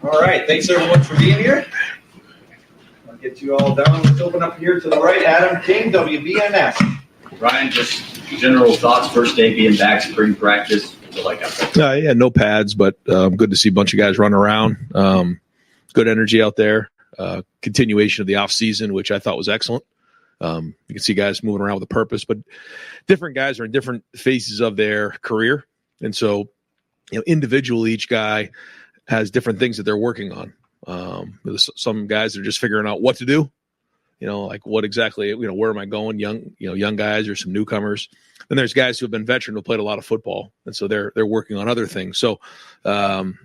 All right, thanks everyone for being here. I'll get you all down. Let's open up here to the right. Adam King, WBNS. Ryan, just general thoughts, first day being back, spring practice. Yeah, no pads, but good to see a bunch of guys run around. Good energy out there. Continuation of the off season, which I thought was excellent. You can see guys moving around with a purpose, but different guys are in different phases of their career. And so, individually, each guy has different things that they're working on. There's some guys that are just figuring out what to do, like what exactly, where am I going? Young guys or some newcomers. Then there's guys who have been veteran who played a lot of football. And so they're working on other things. So, and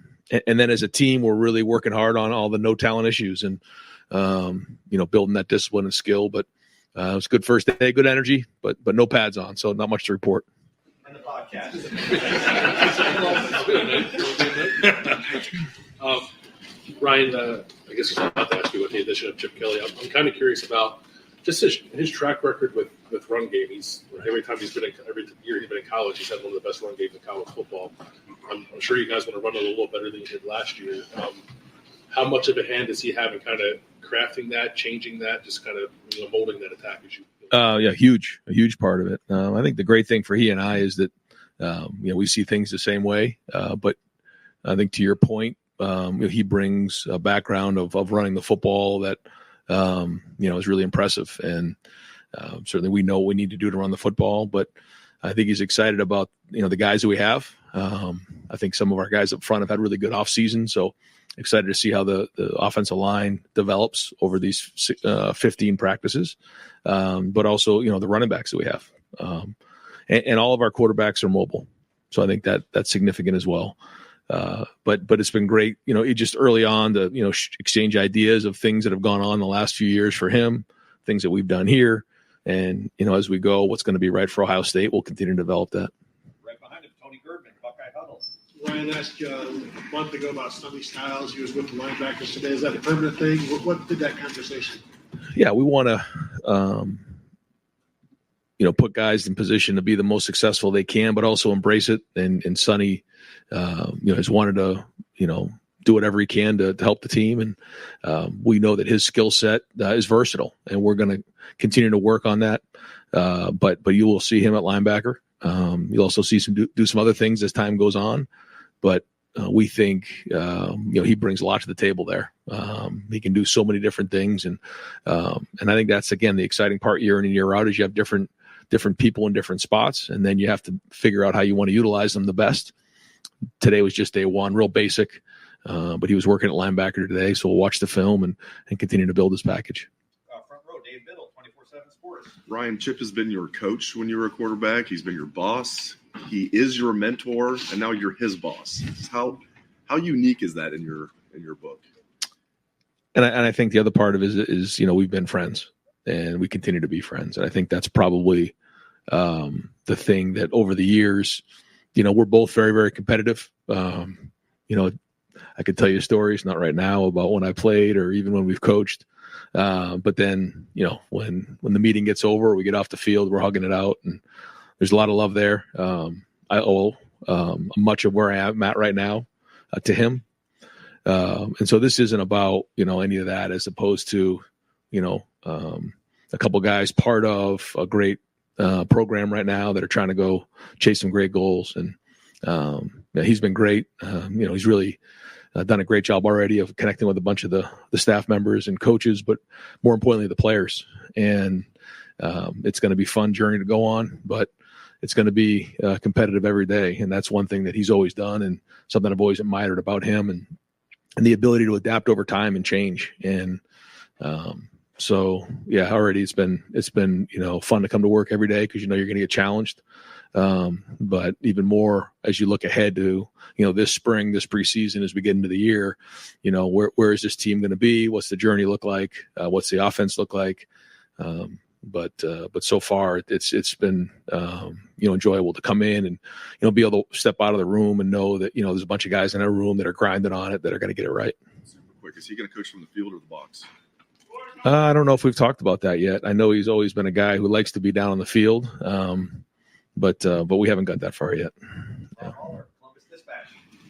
then as a team, we're really working hard on all the no talent issues and, building that discipline and skill, but it was a good first day, good energy, but no pads on. So not much to report. And the podcast. Ryan, I guess I'm about to ask you with the addition of Chip Kelly. I'm kind of curious about just his track record with run game. Every year he's been in college, he's had one of the best run games in college football. I'm sure you guys want to run it a little better than you did last year. How much of a hand does he have in kind of crafting that, changing that, just kind of molding that attack as you? A huge part of it. I think the great thing for he and I is that we see things the same way. But I think to your point, he brings a background of running the football that is really impressive, and certainly we know what we need to do to run the football. But I think he's excited about the guys that we have. I think some of our guys up front have had really good off season, so excited to see how the offensive line develops over these 15 practices. But also, the running backs that we have. And all of our quarterbacks are mobile. So I think that's significant as well. But it's been great, just early on to, exchange ideas of things that have gone on the last few years for him, things that we've done here. And, as we go, what's going to be right for Ohio State, we'll continue to develop that. Right behind him, Tony Girdman, Buckeye Huddle. Ryan asked you a month ago about Sonny Styles. He was with the linebackers today. Is that a permanent thing? What did that conversation? Yeah, we want to, put guys in position to be the most successful they can, but also embrace it. And Sonny, has wanted to, do whatever he can to help the team. And we know that his skill set is versatile, and we're going to continue to work on that. But you will see him at linebacker. You'll also see do some other things as time goes on. But we think, he brings a lot to the table there. He can do so many different things. And I think that's, again, the exciting part year in and year out is you have different people in different spots, and then you have to figure out how you want to utilize them the best. Today was just day one, real basic, but he was working at linebacker today, so we'll watch the film and continue to build his package. Front row, Dave Biddle, 24/7 Sports. Ryan, Chip has been your coach when you were a quarterback. He's been your boss. He is your mentor, and now you're his boss. How unique is that in your book? And I think the other part of it is we've been friends, and we continue to be friends. And I think that's probably the thing that over the years, we're both very, very competitive. I could tell you stories, not right now, about when I played or even when we've coached. But then, when the meeting gets over, we get off the field, we're hugging it out, and there's a lot of love there. I owe much of where I am at right now to him. And so this isn't about, any of that, as opposed to, a couple guys part of a great program right now that are trying to go chase some great goals. And he's been great. He's really done a great job already of connecting with a bunch of the staff members and coaches, but more importantly, the players. And it's going to be a fun journey to go on, but it's going to be competitive every day. And that's one thing that he's always done, and something I've always admired about him, and the ability to adapt over time and change. And so, yeah, already it's been fun to come to work every day, because you're going to get challenged. But even more as you look ahead to, this spring, this preseason, as we get into the year, where is this team going to be? What's the journey look like? What's the offense look like? But so far it's been, enjoyable to come in and, be able to step out of the room and know that, there's a bunch of guys in our room that are grinding on it, that are going to get it right. Super quick. Is he going to coach from the field or the box? I don't know if we've talked about that yet. I know he's always been a guy who likes to be down on the field. But we haven't got that far yet.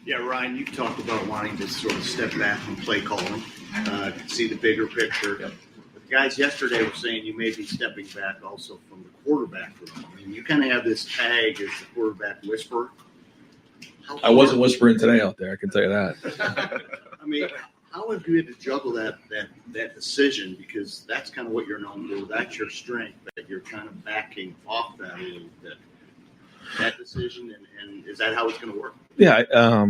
Yeah. Yeah, Ryan, you talked about wanting to sort of step back from play calling, see the bigger picture. Yep. But the guys yesterday were saying you may be stepping back also from the quarterback room. I mean, you kind of have this tag as the quarterback whisperer. I wasn't whispering today out there, I can tell you that. I mean, how have you had to juggle that decision? Because that's kind of what you're known for. That's your strength, that you're kind of backing off that a little bit. That decision, and is that how it's going to work? Yeah,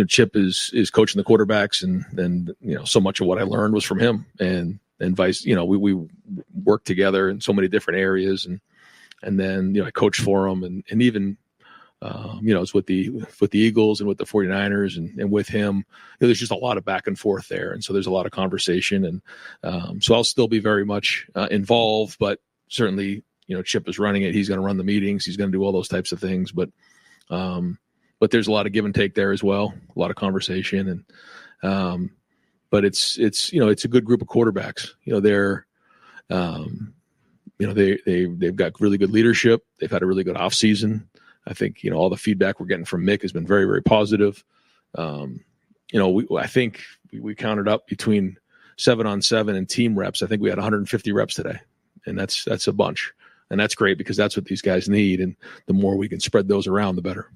Chip is coaching the quarterbacks, and so much of what I learned was from him, and vice. We work together in so many different areas, and then I coach for him, and even it's with the Eagles and with the 49ers and with him. There's just a lot of back and forth there, and so there's a lot of conversation, and so I'll still be very much involved, but certainly. Chip is running it. He's going to run the meetings. He's going to do all those types of things. But there's a lot of give and take there as well. A lot of conversation, and but it's a good group of quarterbacks. They've got really good leadership. They've had a really good off season. I think all the feedback we're getting from Mick has been very, very positive. I think we counted up between 7-on-7 and team reps. I think we had 150 reps today, and that's a bunch. And that's great because that's what these guys need. And the more we can spread those around, the better.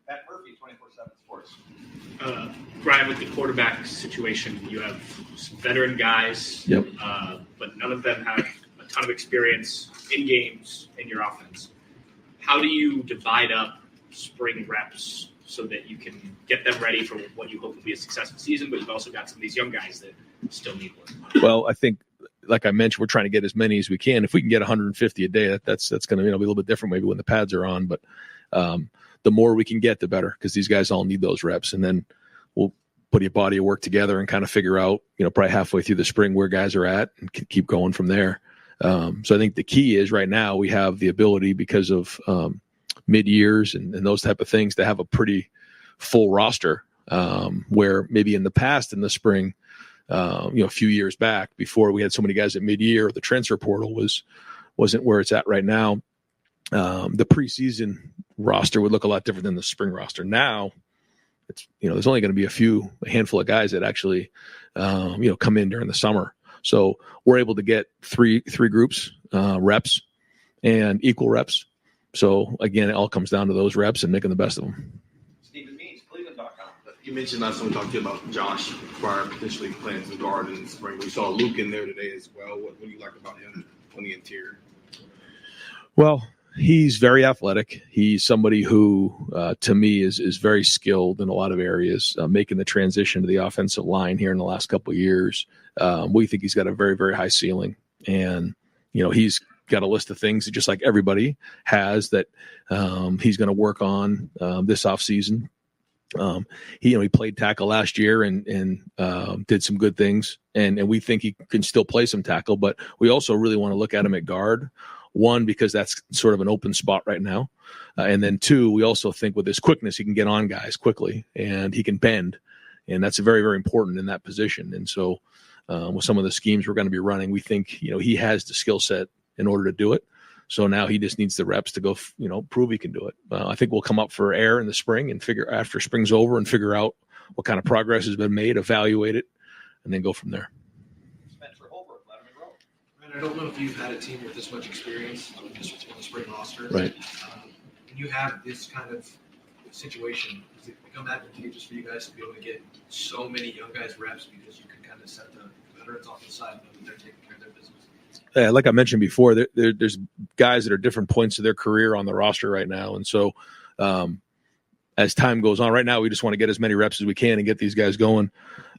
Matt Murphy, 24/7 Sports. Brian, with the quarterback situation, you have some veteran guys, Yep. But none of them have a ton of experience in games in your offense. How do you divide up spring reps so that you can get them ready for what you hope will be a successful season, but you've also got some of these young guys that still need work? Well, I think, like I mentioned, we're trying to get as many as we can. If we can get 150 a day, that's going to be a little bit different maybe when the pads are on. But the more we can get, the better, because these guys all need those reps. And then we'll put a body of work together and kind of figure out, probably halfway through the spring where guys are at and keep going from there. So I think the key is right now we have the ability because of mid-years and those type of things to have a pretty full roster where maybe in the past in the spring, a few years back before we had so many guys at mid-year, the transfer portal wasn't where it's at right now. The preseason roster would look a lot different than the spring roster. Now it's, there's only going to be a handful of guys that actually, come in during the summer. So we're able to get three groups, reps and equal reps. So again, it all comes down to those reps and making the best of them. Stephen Means, Cleveland.com. You mentioned last time we talked to you about Josh Pryor potentially playing some guard in the spring. We saw Luke in there today as well. What do you like about him on the interior? Well, he's very athletic. He's somebody who, to me, is very skilled in a lot of areas, making the transition to the offensive line here in the last couple of years. We think he's got a very, very high ceiling. And, he's got a list of things that just like everybody has that he's going to work on this offseason. He played tackle last year and did some good things. And we think he can still play some tackle, but we also really want to look at him at guard. One, because that's sort of an open spot right now. And then two, we also think with his quickness, he can get on guys quickly and he can bend. And that's very, very important in that position. And so with some of the schemes we're going to be running, we think, he has the skill set in order to do it. So now he just needs the reps to go, prove he can do it. I think we'll come up for air in the spring and figure after spring's over and figure out what kind of progress has been made, evaluate it, and then go from there. Spencer Holbrook, Letterman Road. And I don't know if you've had a team with this much experience on this spring roster. Right. When you have this kind of situation, does it become advantageous for you guys to be able to get so many young guys reps because you can kind of set the veterans off the side and know that they're taking care of their business? Yeah, like I mentioned before, there's guys that are different points of their career on the roster right now. And so as time goes on, right now we just want to get as many reps as we can and get these guys going.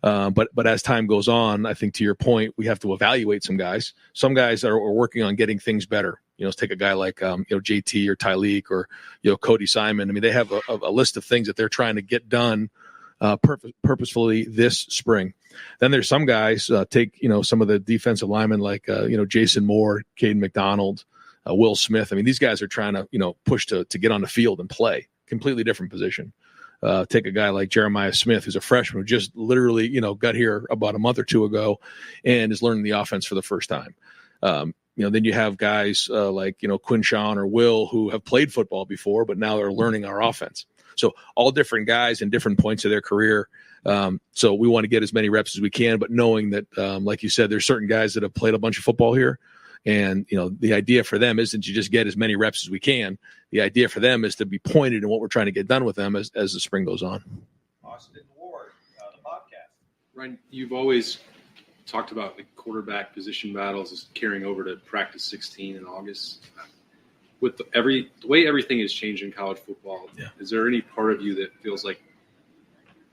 But as time goes on, I think to your point, we have to evaluate some guys. Some guys are working on getting things better. Let's take a guy like JT or Tyleek or Cody Simon. I mean, they have a list of things that they're trying to get done purposefully this spring. Then there's some guys take some of the defensive linemen like Jason Moore, Caden McDonald, Will Smith. I mean, these guys are trying to push to get on the field and play. Completely different position. Take a guy like Jeremiah Smith, who's a freshman who just literally got here about a month or two ago and is learning the offense for the first time. Then you have guys like Quinshawn or Will who have played football before, but now they're learning our offense. So all different guys in different points of their career. So we want to get as many reps as we can, but knowing that, like you said, there's certain guys that have played a bunch of football here. And, the idea for them isn't to just get as many reps as we can. The idea for them is to be pointed in what we're trying to get done with them as the spring goes on. Austin Ward, the podcast. Ryan, you've always talked about the quarterback position battles as carrying over to practice 16 in August. With the way everything has changed in college football, is there any part of you that feels like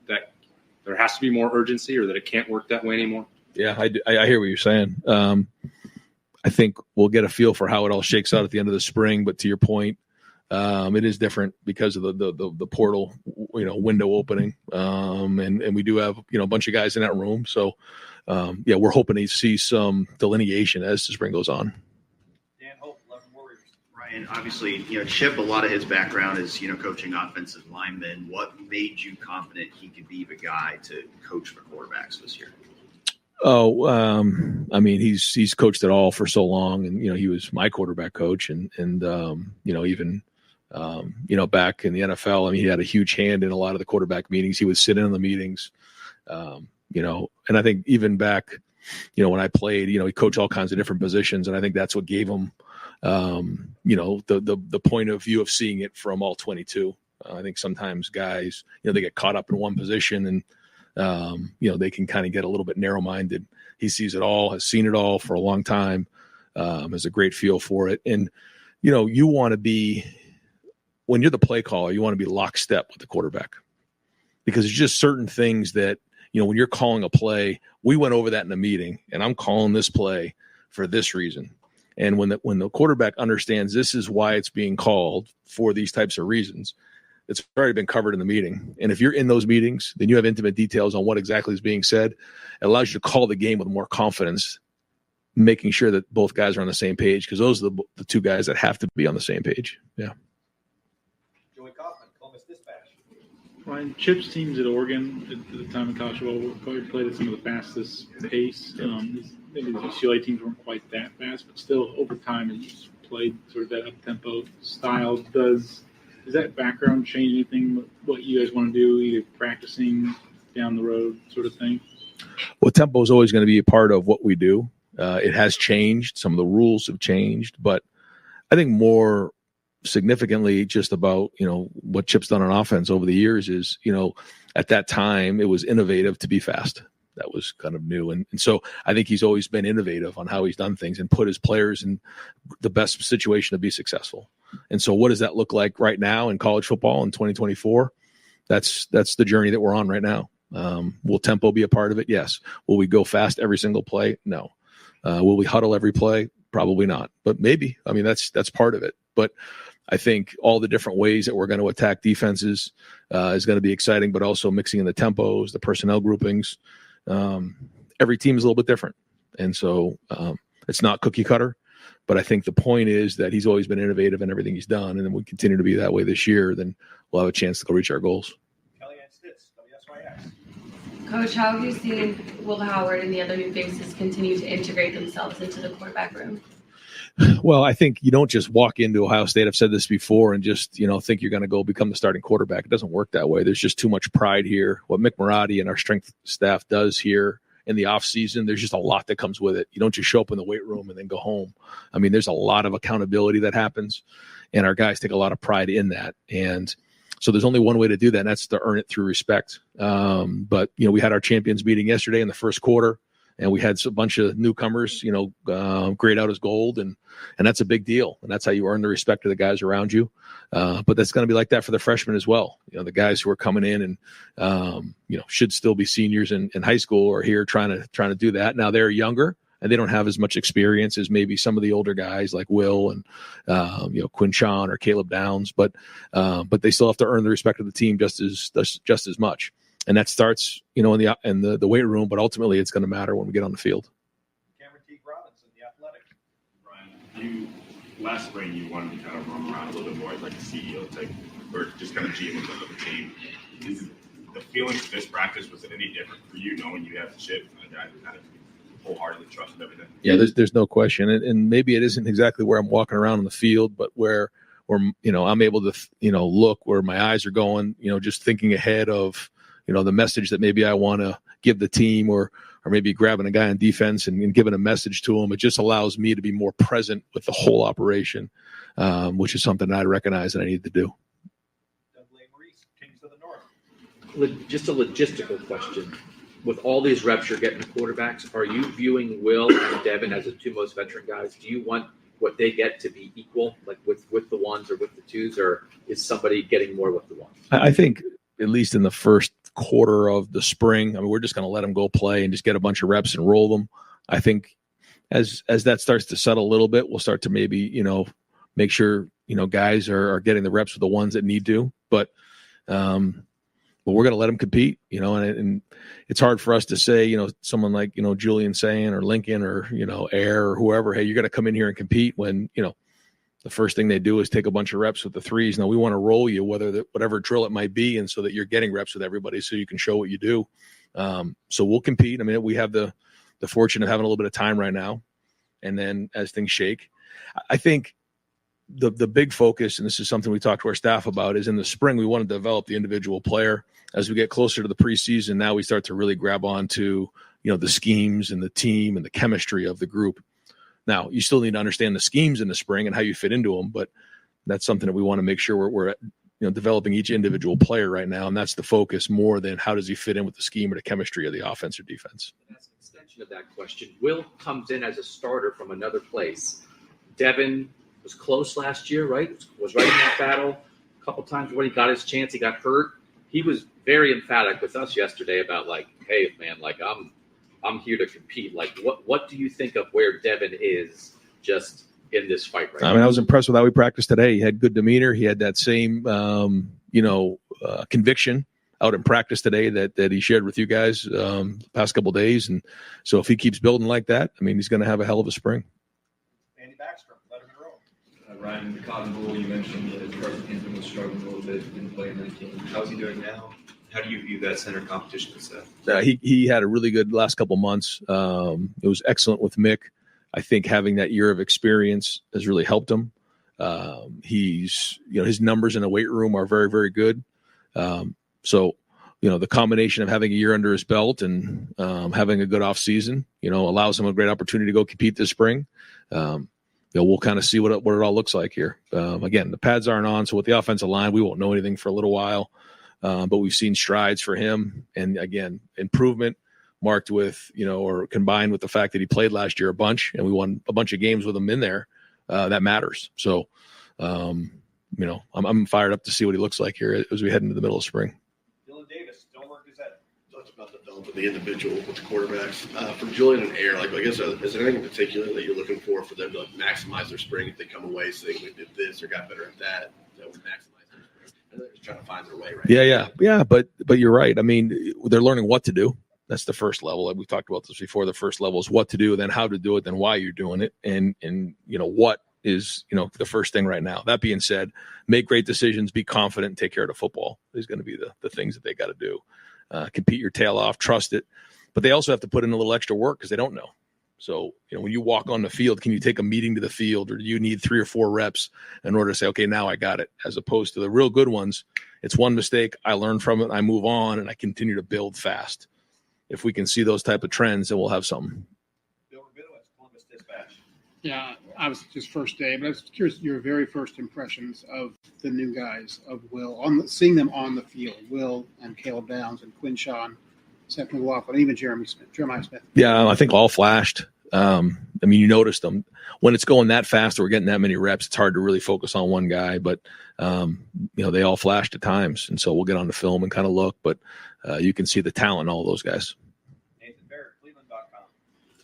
that there has to be more urgency or that it can't work that way anymore? Yeah, I hear what you're saying. I think we'll get a feel for how it all shakes out at the end of the spring. But to your point, it is different because of the portal, window opening. And we do have, a bunch of guys in that room. So, we're hoping to see some delineation as the spring goes on. Dan Hope, 11 Warriors. Ryan, obviously, Chip, a lot of his background is, coaching offensive linemen. What made you confident he could be the guy to coach the quarterbacks this year? Oh, he's coached it all for so long, and he was my quarterback coach, and even back in the NFL, he had a huge hand in a lot of the quarterback meetings. He would sit in on the meetings, and I think even back, when I played, he coached all kinds of different positions, and I think that's what gave him, the point of view of seeing it from all 22. I think sometimes guys, they get caught up in one position and. They can kind of get a little bit narrow-minded. He sees it all, has seen it all for a long time, has a great feel for it. And, you want to be, when you're the play caller, you want to be lockstep with the quarterback because there's just certain things that, when you're calling a play, we went over that in a meeting and I'm calling this play for this reason. And when the quarterback understands this is why it's being called for these types of reasons, it's already been covered in the meeting. And if you're in those meetings, then you have intimate details on what exactly is being said. It allows you to call the game with more confidence, making sure that both guys are on the same page because those are the two guys that have to be on the same page. Yeah. Joey Kaufman, Columbus Dispatch. Ryan, Chip's teams at Oregon at the time in college football probably played at some of the fastest pace. Maybe the UCLA teams weren't quite that fast, but still over time it's played sort of that up-tempo style. Does that background change anything, what you guys want to do, either practicing down the road sort of thing? Well, tempo is always going to be a part of what we do. It has changed. Some of the rules have changed. But I think more significantly just about, what Chip's done on offense over the years is, at that time it was innovative to be fast. That was kind of new. And so I think he's always been innovative on how he's done things and put his players in the best situation to be successful. And so what does that look like right now in college football in 2024? That's the journey that we're on right now. Will tempo be a part of it? Yes. Will we go fast every single play? No. Will we huddle every play? Probably not, but maybe. That's part of it. But I think all the different ways that we're going to attack defenses is going to be exciting, but also mixing in the tempos, the personnel groupings. Every team is a little bit different. And so it's not cookie cutter. But I think the point is that he's always been innovative in everything he's done, and then we continue to be that way this year, then we'll have a chance to go reach our goals. Kellyanne Stitz, WSYX. Coach, how have you seen Will Howard and the other new faces continue to integrate themselves into the quarterback room? Well, I think you don't just walk into Ohio State. I've said this before and just, think you're going to go become the starting quarterback. It doesn't work that way. There's just too much pride here. What Mick Marotti and our strength staff does here in the off season, there's just a lot that comes with it. You don't just show up in the weight room and then go home. There's a lot of accountability that happens, and our guys take a lot of pride in that. And so there's only one way to do that, and that's to earn it through respect. But we had our champions meeting yesterday in the first quarter, and we had a bunch of newcomers, grade out as gold, and that's a big deal. And that's how you earn the respect of the guys around you. But that's going to be like that for the freshmen as well. The guys who are coming in and should still be seniors in high school are here trying to do that. Now they're younger and they don't have as much experience as maybe some of the older guys like Will and Quinchon or Caleb Downs, but they still have to earn the respect of the team just as much. And that starts, in the weight room, but ultimately it's going to matter when we get on the field. Cameron Teague Robinson, The Athletic. Ryan, last spring you wanted to kind of roam around a little bit more as like a CEO type, or just kind of GM of the team. Is the feeling of this practice, was it any different for you knowing you have Chip and a guy who kind of wholeheartedly trusted everything? Yeah, there's no question, and maybe it isn't exactly where I'm walking around on the field, but where where, I'm able to, look where my eyes are going, just thinking ahead of, the message that maybe I want to give the team, or maybe grabbing a guy on defense and giving a message to him. It just allows me to be more present with the whole operation, which is something I recognize that I need to do. Just a logistical question. With all these reps you're getting the quarterbacks, are you viewing Will and Devin as the two most veteran guys? Do you want what they get to be equal, like with the ones or with the twos, or is somebody getting more with the ones? I think at least in the first quarter of the spring, we're just going to let them go play and just get a bunch of reps and roll them. I think as that starts to settle a little bit, we'll start to maybe, make sure, guys are getting the reps with the ones that need to, but we're going to let them compete, and it's hard for us to say, someone like, Julian saying, or Lincoln, or, Air, or whoever, hey, you're going to come in here and compete when, the first thing they do is take a bunch of reps with the threes. Now we want to roll you, whatever drill it might be, and so that you're getting reps with everybody so you can show what you do. So we'll compete. We have the fortune of having a little bit of time right now. And then as things shake, I think the big focus, and this is something we talk to our staff about, is in the spring, we want to develop the individual player. As we get closer to the preseason, now we start to really grab on to, the schemes and the team and the chemistry of the group. Now, you still need to understand the schemes in the spring and how you fit into them, but that's something that we want to make sure we're developing each individual player right now, and that's the focus more than how does he fit in with the scheme or the chemistry of the offense or defense. That's an extension of that question. Will comes in as a starter from another place. Devin was close last year, right? Was right in that battle a couple times when he got his chance. He got hurt. He was very emphatic with us yesterday about hey, man, I'm here to compete. What do you think of where Devin is just in this fight right now? I was impressed with how he practiced today. He had good demeanor. He had that same, conviction out in practice today that he shared with you guys the past couple of days. And so if he keeps building like that, he's going to have a hell of a spring. Andy Backstrom, let him roll. Ryan, the Cotton Bowl, you mentioned that Carson Hampton was struggling a little bit, didn't play in that game. How's he doing now? How do you view that center competition with Seth? He had a really good last couple months. It was excellent with Mick. I think having that year of experience has really helped him. His numbers in the weight room are very, very good. So the combination of having a year under his belt and having a good off season, allows him a great opportunity to go compete this spring. We'll kind of see what it all looks like here. Again, the pads aren't on, so with the offensive line, we won't know anything for a little while. But we've seen strides for him, and again, improvement marked with, or combined with the fact that he played last year a bunch, and we won a bunch of games with him in there. That matters. So, I'm fired up to see what he looks like here as we head into the middle of spring. Dylan Davis, don't work his head. Talked about the development of the individual with the quarterbacks. For Julian and Air, is there anything in particular that you're looking for them to maximize their spring if they come away saying we did this or got better at that would maximize? They're just trying to find their way, right? Yeah. But you're right. They're learning what to do. That's the first level. We've talked about this before. The first level is what to do, then how to do it, then why you're doing it, and what is the first thing right now. That being said, make great decisions, be confident, and take care of the football is going to be the things that they got to do. Compete your tail off, trust it, but they also have to put in a little extra work because they don't know. So, when you walk on the field, can you take a meeting to the field, or do you need 3 or 4 reps in order to say, okay, now I got it, as opposed to the real good ones? It's one mistake, I learn from it, I move on, and I continue to build fast. If we can see those type of trends, then we'll have something. Bill Rabinowitz, Columbus Dispatch. Yeah, I was just first day, but I was curious your very first impressions of the new guys, of Will, seeing them on the field, Will and Caleb Downs and Quinshawn, Seth McLaughlin, even Jeremiah Smith. Yeah, I think all flashed. You noticed them. When it's going that fast, or we're getting that many reps, it's hard to really focus on one guy, but they all flashed at times. And so we'll get on the film and kind of look, but you can see the talent in all those guys. Nathan Barrett, Cleveland.com.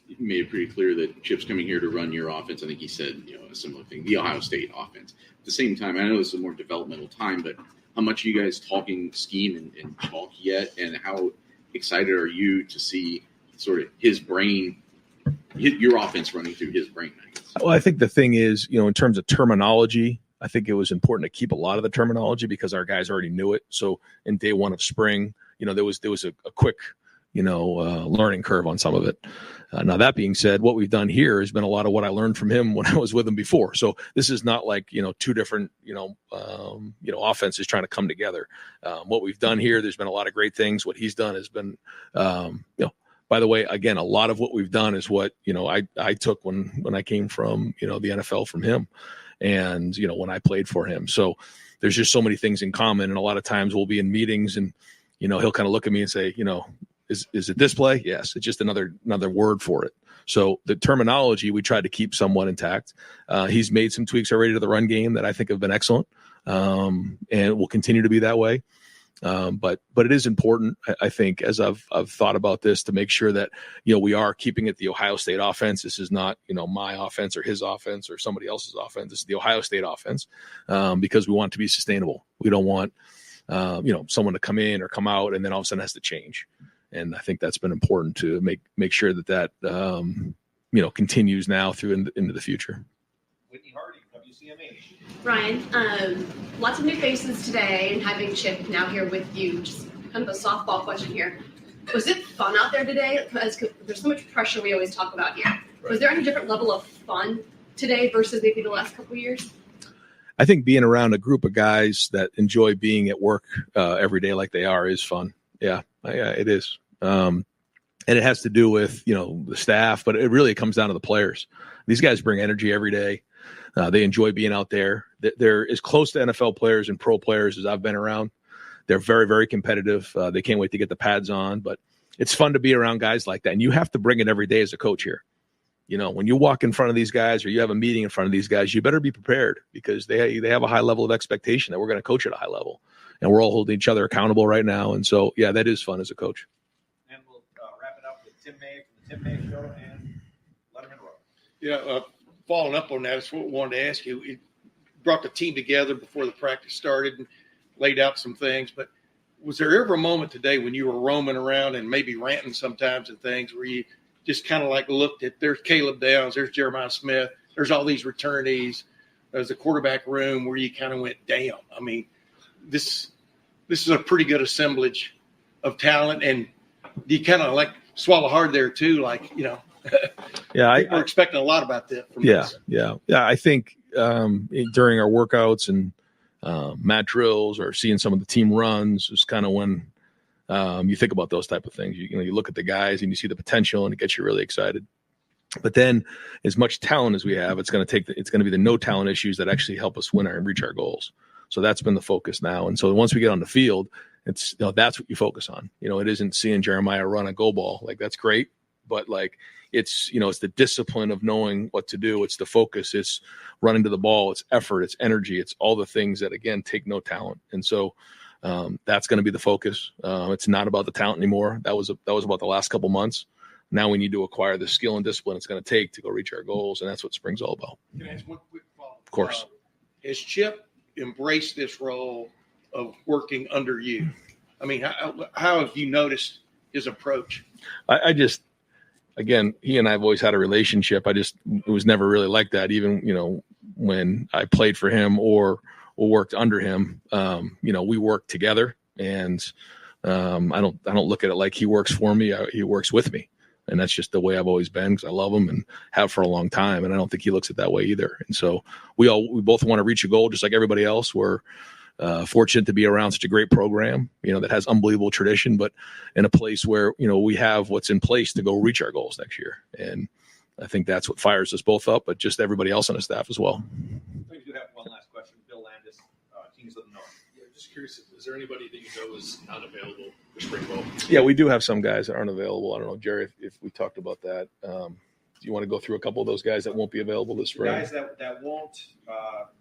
You made it pretty clear that Chip's coming here to run your offense. I think he said, a similar thing, the Ohio State offense. At the same time, I know this is a more developmental time, but how much are you guys talking scheme and talk yet? And how excited are you to see sort of his brain, your offense running through his brain? I guess. Well, I think the thing is, in terms of terminology, I think it was important to keep a lot of the terminology because our guys already knew it. So in day one of spring, there was a quick, learning curve on some of it. Now that being said, what we've done here has been a lot of what I learned from him when I was with him before. So this is not like, two different, offenses trying to come together. What we've done here, there's been a lot of great things. What he's done has been, by the way, again, a lot of what we've done is what, I took when I came from, the NFL from him and, when I played for him. So there's just so many things in common. And a lot of times we'll be in meetings and, he'll kind of look at me and say, is it this play? Yes. It's just another word for it. So the terminology we tried to keep somewhat intact. He's made some tweaks already to the run game that I think have been excellent. And will continue to be that way. But it is important, I think, as I've thought about this, to make sure that, we are keeping it the Ohio State offense. This is not, my offense or his offense or somebody else's offense. This is the Ohio State offense, because we want it to be sustainable. We don't want, someone to come in or come out and then all of a sudden has to change. And I think that's been important to make sure that continues now through into the future. Whitney Hardy, WCMH. Ryan, lots of new faces today, and having Chip now here with you, just kind of a softball question here. Was it fun out there today? Because there's so much pressure we always talk about here. Right. Was there any different level of fun today versus maybe the last couple of years? I think being around a group of guys that enjoy being at work every day like they are is fun. Yeah, it is. And it has to do with, the staff, but it really comes down to the players. These guys bring energy every day. They enjoy being out there. They're as close to NFL players and pro players as I've been around. They're very, very competitive. They can't wait to get the pads on, but it's fun to be around guys like that. And you have to bring it every day as a coach here. When you walk in front of these guys or you have a meeting in front of these guys, you better be prepared because they have a high level of expectation that we're going to coach at a high level. And we're all holding each other accountable right now. And so, yeah, that is fun as a coach. And we'll wrap it up with Tim May from the Tim May Show and Letterman Row. Yeah, following up on that, that's what I wanted to ask you. It brought the team together before the practice started and laid out some things. But was there ever a moment today when you were roaming around and maybe ranting sometimes and things where you just kind of like looked at, there's Caleb Downs, there's Jeremiah Smith, there's all these returnees, there's the quarterback room where you kind of went, damn, I mean, this is a pretty good assemblage of talent, and you kind of like swallow hard there too, like Yeah, people are expecting a lot about that. From this. Yeah. I think during our workouts and mat drills or seeing some of the team runs is kind of when you think about those type of things. You look at the guys and you see the potential, and it gets you really excited. But then, as much talent as we have, it's going to be the no talent issues that actually help us win and reach our goals. So that's been the focus now. And so once we get on the field, it's that's what you focus on. It isn't seeing Jeremiah run a go ball. Like, that's great, but like it's it's the discipline of knowing what to do. It's the focus. It's running to the ball. It's effort. It's energy. It's all the things that again take no talent. And so that's going to be the focus. It's not about the talent anymore. That was about the last couple months. Now we need to acquire the skill and discipline it's going to take to go reach our goals, and that's what spring's all about. Can I ask one quick follow-up? Of course. Has Chip embraced this role of working under you? I mean, how have you noticed his approach? I just, again, he and I have always had a relationship. It was never really like that. Even, when I played for him or worked under him, we worked together, and I don't look at it like he works for me. He works with me. And that's just the way I've always been, because I love him and have for a long time. And I don't think he looks at it that way either. And so we both want to reach a goal just like everybody else. We're fortunate to be around such a great program, that has unbelievable tradition, but in a place where, we have what's in place to go reach our goals next year. And I think that's what fires us both up, but just everybody else on the staff as well. We do have one last question. Bill Landis, Kings of the North. Yeah, just curious, is there anybody that you know is not available for spring ball? Yeah, we do have some guys that aren't available. I don't know, Jerry, if we talked about that. Do you want to go through a couple of those guys that won't be available this spring? The guys that won't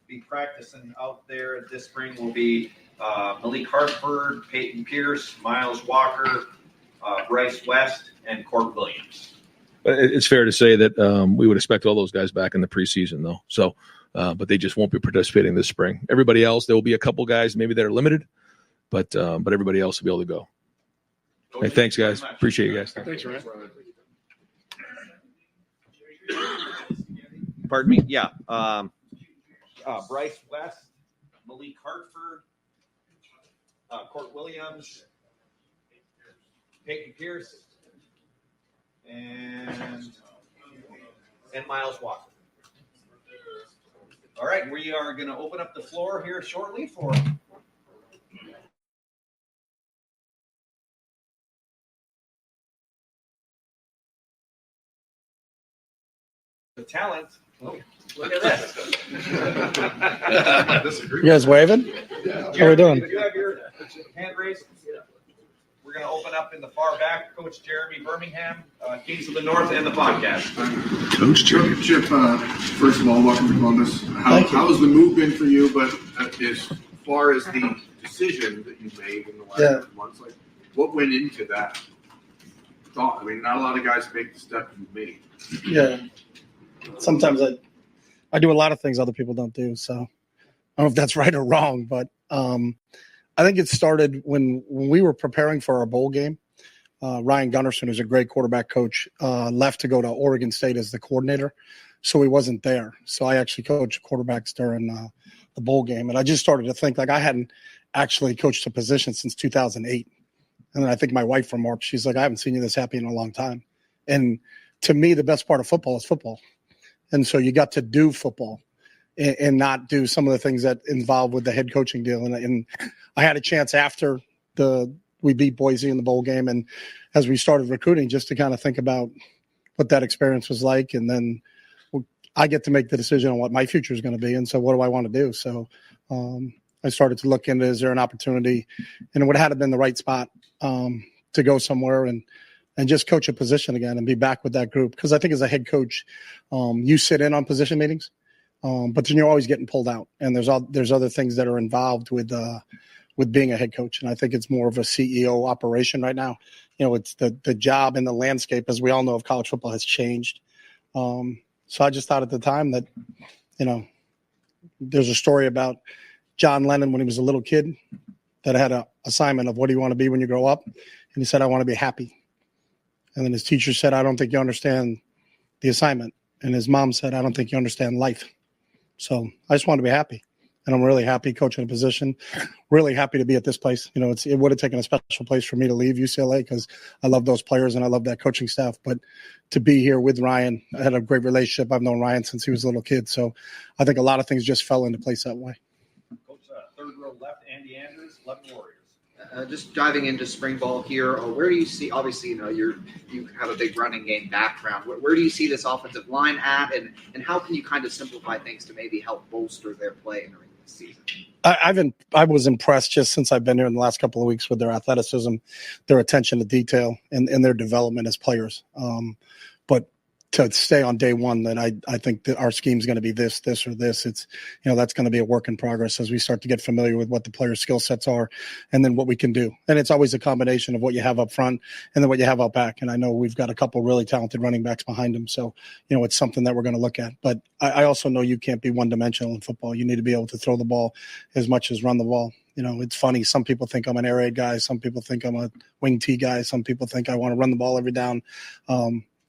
be practicing out there this spring will be Malik Hartford, Peyton Pierce, Miles Walker, Bryce West, and Court Williams. It's fair to say that we would expect all those guys back in the preseason, though. So, but they just won't be participating this spring. Everybody else, there will be a couple guys maybe that are limited, but everybody else will be able to go. Hey, thanks, guys. Appreciate you guys. Thanks, Ryan. Pardon me? Yeah. Bryce West, Malik Hartford, Court Williams, Peyton Pierce, and Miles Walker. All right, we are going to open up the floor here shortly for the talent. Oh, look at this. You guys waving? How we doing? If you have your hand raised, we're going to open up in the far back. Coach Jeremy Birmingham, Kings of the North, and the podcast. Coach Chip. Chip, first of all, welcome to Columbus. How has the move been for you? But as far as the decision that you made in the last months, like what went into that thought? I mean, not a lot of guys make the step you made. Yeah. Sometimes I do a lot of things other people don't do. So I don't know if that's right or wrong, but I think it started when we were preparing for our bowl game. Ryan Gunnarsson, who's a great quarterback coach, left to go to Oregon State as the coordinator. So he wasn't there. So I actually coached quarterbacks during the bowl game. And I just started to think like I hadn't actually coached a position since 2008. And then I think my wife remarked, she's like, I haven't seen you this happy in a long time. And to me, the best part of football is football. And so you got to do football and not do some of the things that involved with the head coaching deal. And I had a chance after we beat Boise in the bowl game. And as we started recruiting, just to kind of think about what that experience was like. And then I get to make the decision on what my future is going to be. And so what do I want to do? So I started to look into, is there an opportunity? And it would have been the right spot to go somewhere and just coach a position again and be back with that group. Because I think as a head coach, you sit in on position meetings, but then you're always getting pulled out. And there's other things that are involved with being a head coach. And I think it's more of a CEO operation right now. You know, it's the job and the landscape, as we all know, of college football has changed. So I just thought at the time that, you know, there's a story about John Lennon when he was a little kid that had an assignment of what do you want to be when you grow up? And he said, I want to be happy. And then his teacher said, I don't think you understand the assignment. And his mom said, I don't think you understand life. So I just want to be happy. And I'm really happy coaching a position, really happy to be at this place. You know, it would have taken a special place for me to leave UCLA because I love those players and I love that coaching staff. But to be here with Ryan, I had a great relationship. I've known Ryan since he was a little kid. So I think a lot of things just fell into place that way. Coach, third row left, Andy Andrews, 11 Warriors. Just diving into spring ball here, where do you see? Obviously, you know you have a big running game background. Where do you see this offensive line at, and how can you kind of simplify things to maybe help bolster their play during the season? I was impressed just since I've been here in the last couple of weeks with their athleticism, their attention to detail, and their development as players. But to stay on day one that I think that our scheme is going to be this, or this. It's, you know, that's going to be a work in progress as we start to get familiar with what the players' skill sets are and then what we can do. And it's always a combination of what you have up front and then what you have out back. And I know we've got a couple really talented running backs behind them. So, you know, it's something that we're going to look at. But I also know you can't be one-dimensional in football. You need to be able to throw the ball as much as run the ball. You know, it's funny. Some people think I'm an air raid guy. Some people think I'm a wing T guy. Some people think I want to run the ball every down.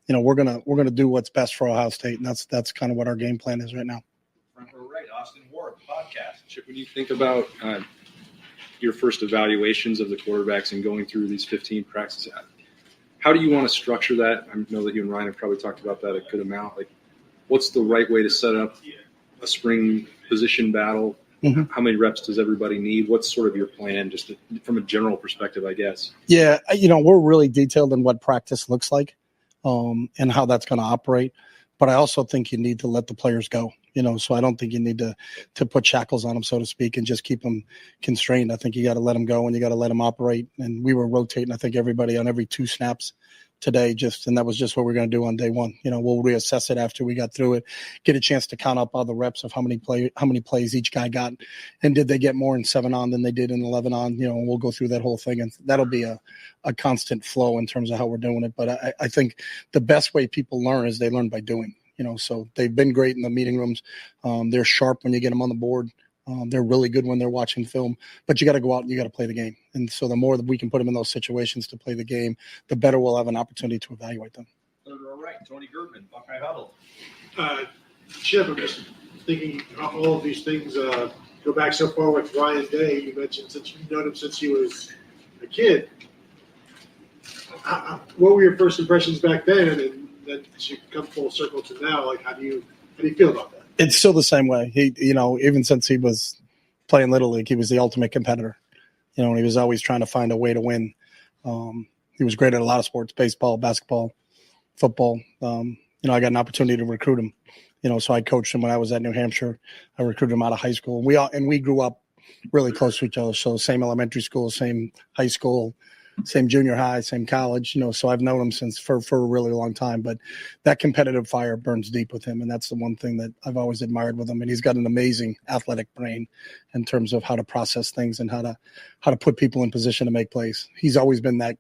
You know, we're gonna do what's best for Ohio State, and that's kind of what our game plan is right now. Front row right, Austin Ward, podcast. Chip, when you think about your first evaluations of the quarterbacks and going through these 15 practices, how do you want to structure that? I know that you and Ryan have probably talked about that a good amount. Like, what's the right way to set up a spring position battle? Mm-hmm. How many reps does everybody need? What's sort of your plan, just from a general perspective, I guess? Yeah, you know, we're really detailed in what practice looks like. And how that's going to operate. But I also think you need to let the players go, you know, so I don't think you need to put shackles on them, so to speak, and just keep them constrained. I think you got to let them go and you got to let them operate. And we were rotating, I think, everybody on every 2 snaps today, and that was just what we're going to do on day one. You know, we'll reassess it after we got through it, get a chance to count up all the reps of how many plays each guy got, and did they get more in 7 on than they did in 11 on, you know, and we'll go through that whole thing, and that'll be a constant flow in terms of how we're doing it. But I think the best way people learn is they learn by doing, you know, so they've been great in the meeting rooms. They're sharp when you get them on the board. They're really good when they're watching film, but you got to go out and you got to play the game. And so the more that we can put them in those situations to play the game, the better we'll have an opportunity to evaluate them. Third row right, Tony Gertman, Buckeye Huddle. Chip, I'm just thinking all of these things go back so far with Ryan Day. You mentioned since you've known him since he was a kid. what were your first impressions back then, and then as you come full circle to now? Like, how do you feel about that? It's still the same way. He, even since he was playing Little League, he was the ultimate competitor. And he was always trying to find a way to win. He was great at a lot of sports: baseball, basketball, football. I got an opportunity to recruit him. So I coached him when I was at New Hampshire. I recruited him out of high school. We grew up really close to each other. So same elementary school, same high school, same junior high, same college. So I've known him since for a really long time. But that competitive fire burns deep with him, and that's the one thing that I've always admired with him. And he's got an amazing athletic brain in terms of how to process things and how to put people in position to make plays. He's always been that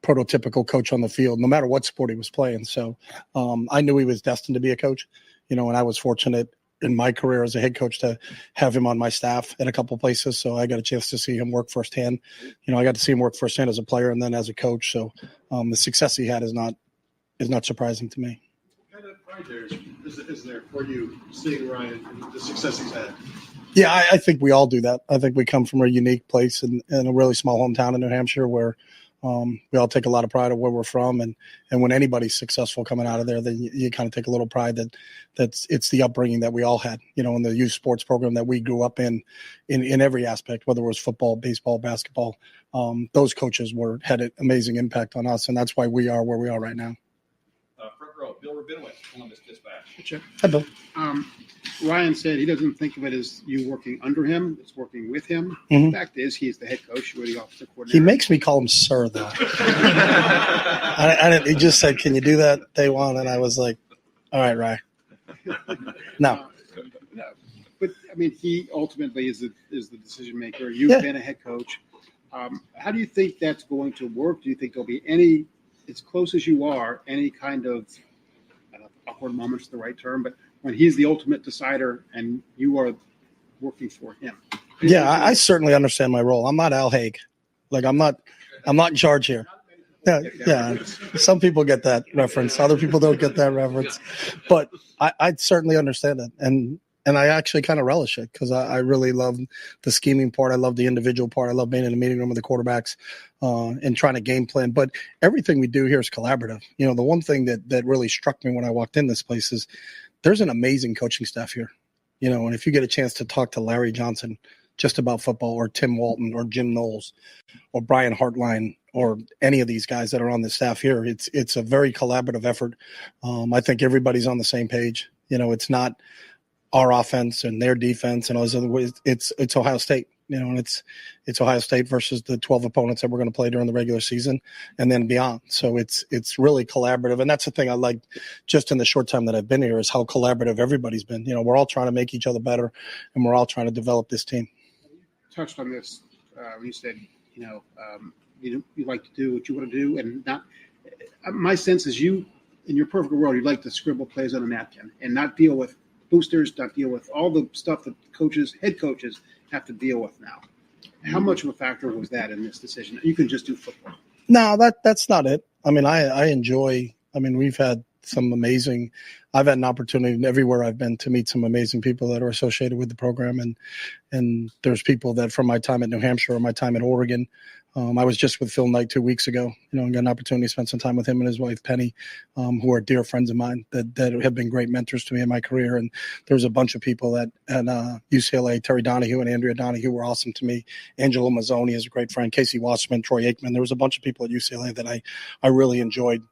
prototypical coach on the field, no matter what sport he was playing. So I knew he was destined to be a coach. And I was fortunate in my career as a head coach to have him on my staff at a couple of places. So I got a chance to see him work firsthand. I got to see him work firsthand as a player and then as a coach. So the success he had is not surprising to me. What kind of pride there is there for you seeing Ryan and the success he's had? Yeah, I think we all do that. I think we come from a unique place in a really small hometown in New Hampshire where we all take a lot of pride of where we're from, and when anybody's successful coming out of there, then you kind of take a little pride that it's the upbringing that we all had, in the youth sports program that we grew up in every aspect, whether it was football, baseball, basketball. Those coaches had an amazing impact on us, and that's why we are where we are right now. Front row, Bill Rabinowitz, Columbus Dispatch. Sure. Hi, Bill. Ryan said he doesn't think of it as you working under him; it's working with him. Mm-hmm. The fact is, he's the head coach. You're the offensive coordinator. He makes me call him sir, though. He just said, "Can you do that day one?" And I was like, "All right, Ryan." No. But I mean, he ultimately is the decision maker. You've been a head coach. How do you think that's going to work? Do you think there'll be any, as close as you are, any kind of awkward moments, the right term, but when he's the ultimate decider and you are working for him? Yeah, I certainly understand my role. I'm not Al Haig. Like I'm not in charge here. Yeah. Some people get that reference. Other people don't get that reference. But I certainly understand it. And I actually kind of relish it because I really love the scheming part. I love the individual part. I love being in the meeting room with the quarterbacks and trying to game plan. But everything we do here is collaborative. The one thing that really struck me when I walked in this place is there's an amazing coaching staff here. And if you get a chance to talk to Larry Johnson just about football, or Tim Walton, or Jim Knowles, or Brian Hartline, or any of these guys that are on the staff here, it's a very collaborative effort. I think everybody's on the same page. It's not our offense and their defense and all those other ways. It's Ohio State, and it's Ohio State versus the 12 opponents that we're going to play during the regular season and then beyond. So it's really collaborative. And that's the thing I like just in the short time that I've been here is how collaborative everybody's been. We're all trying to make each other better and we're all trying to develop this team. You touched on this when you said, you like to do what you want to do and not, my sense is you, in your perfect world, you'd like to scribble plays on a napkin and not deal with boosters, not deal with all the stuff that head coaches have to deal with now. How much of a factor was that in this decision? You can just do football. No, that's not it. I mean, I enjoy, we've had I've had an opportunity everywhere I've been to meet some amazing people that are associated with the program. And there's people that from my time at New Hampshire or my time at Oregon, I was just with Phil Knight 2 weeks ago, and got an opportunity to spend some time with him and his wife, Penny, who are dear friends of mine that have been great mentors to me in my career. And there's a bunch of people at UCLA, Terry Donahue and Andrea Donahue were awesome to me. Angelo Mazzoni is a great friend, Casey Wasserman, Troy Aikman. There was a bunch of people at UCLA that I really enjoyed,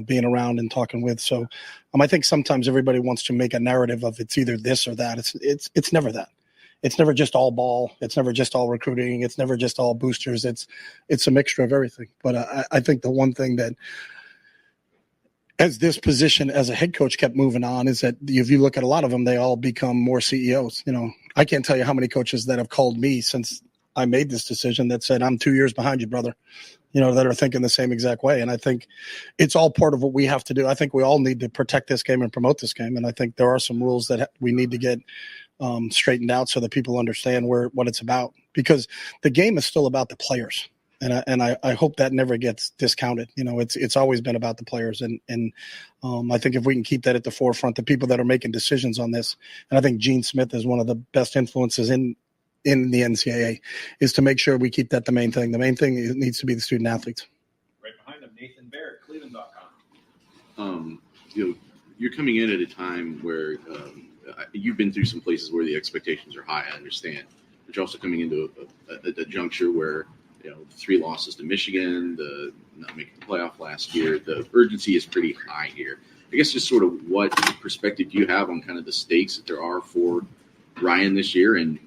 being around and talking with. So I think sometimes everybody wants to make a narrative of it's either this or that. It's never that. It's never just all ball. It's never just all recruiting. It's never just all boosters. It's a mixture of everything. But I think the one thing that, as this position as a head coach kept moving on, is that if you look at a lot of them, they all become more CEOs. I can't tell you how many coaches that have called me since I made this decision that said, I'm 2 years behind you, brother, that are thinking the same exact way. And I think it's all part of what we have to do. I think we all need to protect this game and promote this game. And I think there are some rules that we need to get straightened out so that people understand what it's about, because the game is still about the players. And I hope that never gets discounted. It's always been about the players. And I think if we can keep that at the forefront, the people that are making decisions on this, and I think Gene Smith is one of the best influences in the NCAA, is to make sure we keep that the main thing. The main thing needs to be the student athletes. Right behind them, Nathan Baird. You're coming in at a time where you've been through some places where the expectations are high. I understand, but you're also coming into a juncture where the 3 losses to Michigan, the not making the playoff last year, the urgency is pretty high here. I guess just sort of what perspective do you have on kind of the stakes that there are for Ryan this year, and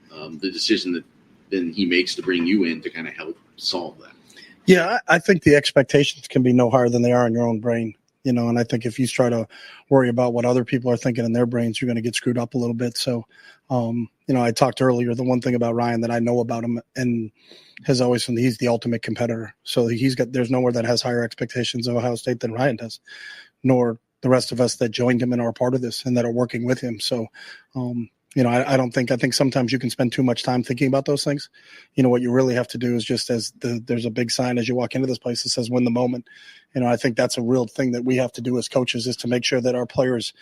the decision that then he makes to bring you in to kind of help solve that? Yeah, I think the expectations can be no higher than they are in your own brain. And I think if you try to worry about what other people are thinking in their brains, you're going to get screwed up a little bit. So, I talked earlier, the one thing about Ryan that I know about him and has always been, he's the ultimate competitor. So there's nowhere that has higher expectations of Ohio State than Ryan does, nor the rest of us that joined him and are part of this and that are working with him. So, I think sometimes you can spend too much time thinking about those things. What you really have to do is just there's a big sign as you walk into this place that says win the moment. I think that's a real thing that we have to do as coaches, is to make sure that our players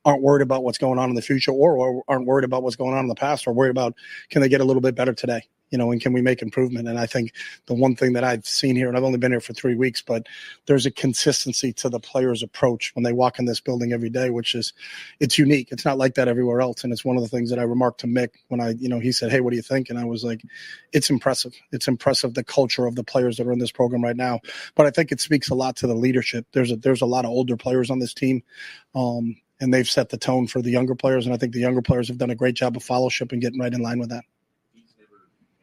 aren't worried about what's going on in the future or aren't worried about what's going on in the past, or worried about, can they get a little bit better today? And can we make improvement? And I think the one thing that I've seen here, and I've only been here for 3 weeks, but there's a consistency to the players' approach when they walk in this building every day, which is, it's unique. It's not like that everywhere else. And it's one of the things that I remarked to Mick when he said, hey, what do you think? And I was like, it's impressive. It's impressive, the culture of the players that are in this program right now. But I think it speaks a lot to the leadership. There's a lot of older players on this team. And they've set the tone for the younger players. And I think the younger players have done a great job of fellowship and getting right in line with that.